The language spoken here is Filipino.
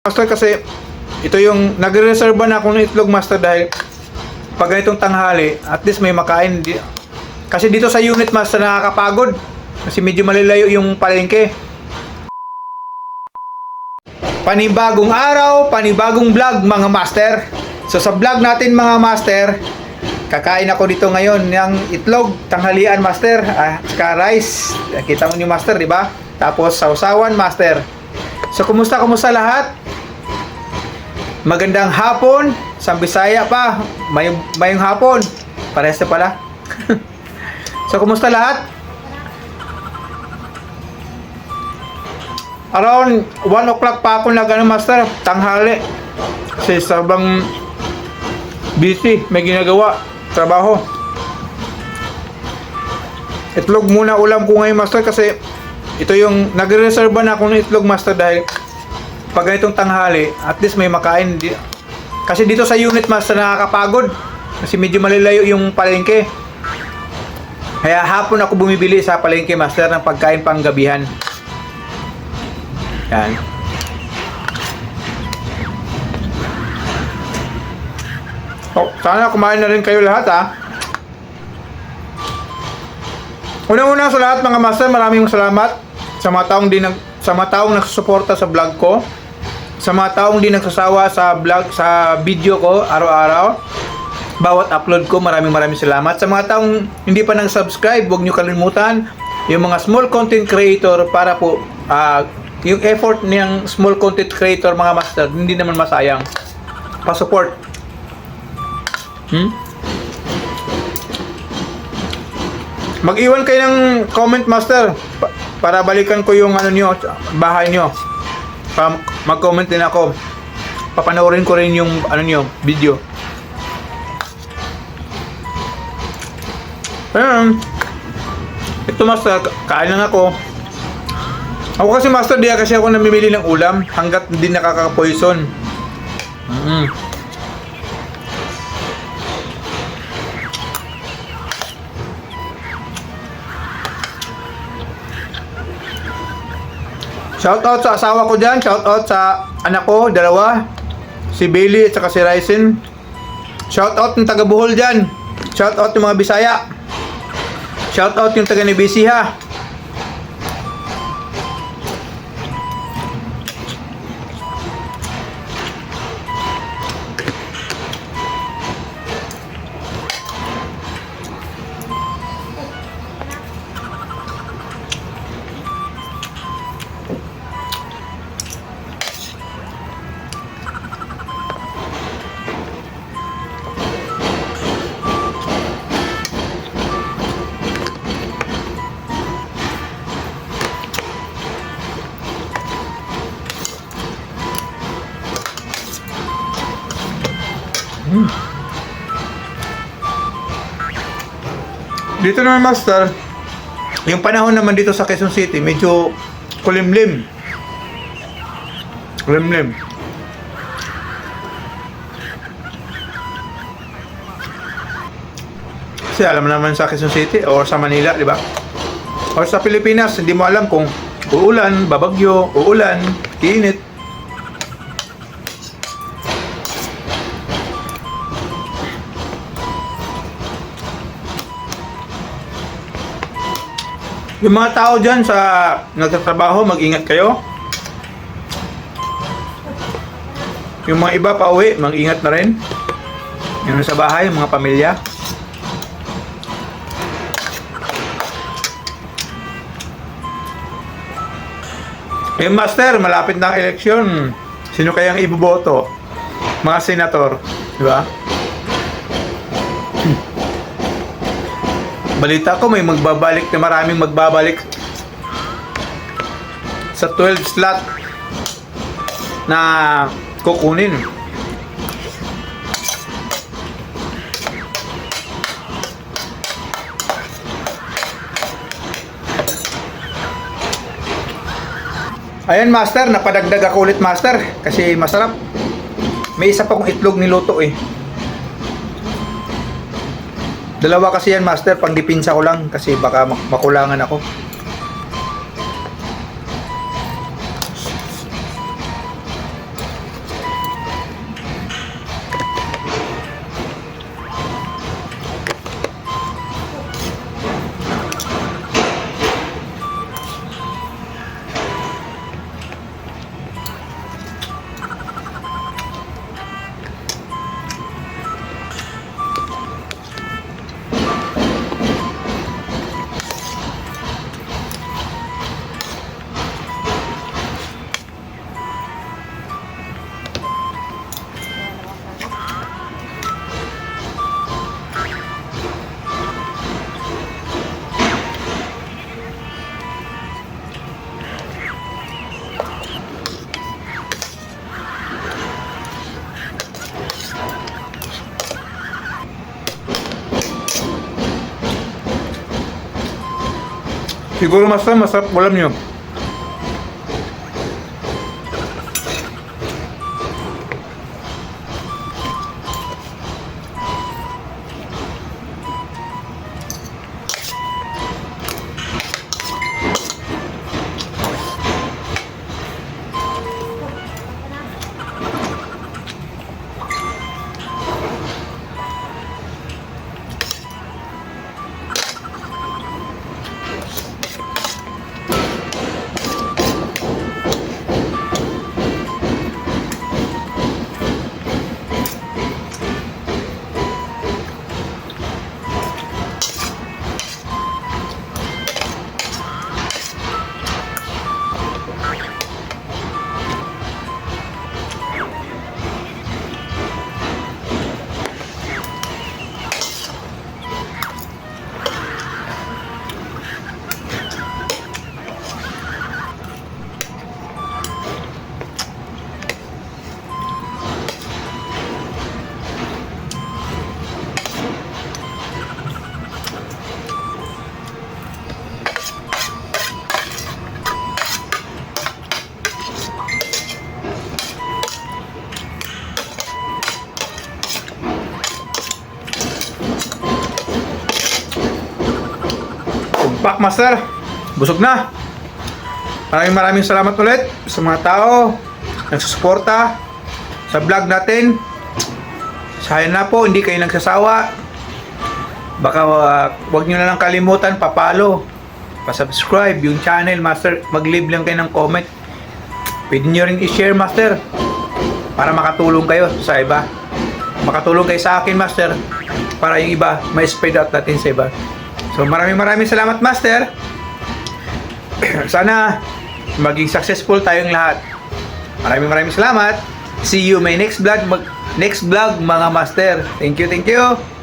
Master, kasi ito yung nagre-reserve na ako ng itlog, Master, dahil pag ganitong tanghali at least may makain. Kasi dito sa unit, Master, nakakapagod kasi medyo malalayo yung palengke. Panibagong araw, panibagong vlog, mga Master. So sa vlog natin, mga Master, kakain ako dito ngayon ng itlog tanghalian, Master, saka rice. Kita mo niyo, Master, di ba? Tapos sausawan, Master. So kumusta lahat? Magandang hapon sa Bisaya pa. Mayong hapon. Parehas na pala. So kumusta lahat? Around 1 o'clock pa ako Master, tanghali. Kasi sabang busy, may ginagawa, trabaho. Itlog muna ulam ko ngayon, Master, kasi ito yung nagre-reserve na ako ng itlog, Master, dahil pag ganitong tanghali, at least may makain. Kasi dito sa unit, Master, nakakapagod kasi medyo malalayo yung palengke. Kaya hapon ako bumibili sa palengke, Master, ng pagkain pang gabihan. Yan. Oh, sana kumain na rin kayo lahat, ha. Unang-una sa lahat, mga Master, maraming salamat sa mga taong nagsusuporta sa vlog ko, sa mga taong di nagsasawa sa vlog, sa video ko araw-araw, bawat upload ko. Maraming salamat. Sa mga taong hindi pa nag-subscribe, huwag nyo kalimutan yung mga small content creator, para po yung effort ng small content creator, mga Master, hindi naman masayang. Pa-support. Mag-iwan kayo ng comment, Master, para balikan ko yung bahay nyo. Mag-comment din ako. Papanoorin ko rin yung video. Ayan. Ito, Master, kain lang ako. Ako kasi, Master, di kasi ako namimili ng ulam hanggat hindi nakaka-poison. Shoutout sa asawa ko dyan. Shoutout sa anak ko, dalawa. Si Bailey at saka si Ryzen. Shoutout ng taga Bohol dyan. Shoutout yung mga Bisaya. Shoutout yung taga Nebisiha. Dito naman, Master, yung panahon naman dito sa Quezon City, medyo kulimlim. Kasi alam naman sa Quezon City or sa Manila, di ba? Or sa Pilipinas, hindi mo alam kung uulan, babagyo, uulan, init. Yung mga tao dyan sa nagtatrabaho, mag-ingat kayo. Yung mga iba pa uwi, mag-ingat na rin. Yung nasa bahay, yung mga pamilya. Eh, Master, malapit na ang eleksyon. Sino kayang iboboto? Mga senator, di ba? Balita ko may maraming magbabalik sa 12 slot na kukunin. Ayan, Master, napadagdag ako ulit, Master, kasi masarap. May isa pa kong itlog niluto eh. Dalawa kasi yan, Master, pang dipinsa ko lang kasi baka makulangan ako. Siguro masarap ulam nyo. Pak Master, busog na. Maraming salamat ulit sa mga tao nagsusuporta sa vlog natin. Sana po hindi kayo nagsasawa. Baka wag nyo na lang kalimutan pa-follow, pa-subscribe yung channel Master. Mag-leave lang kayo ng comment. Pwede nyo rin i-share Master para makatulong kayo sa iba. Makatulong kayo sa akin Master para yung iba ma-spread out natin sa iba. So maraming salamat Master. Sana maging successful tayong lahat. Maraming salamat. See you my next vlog mga Master. Thank you.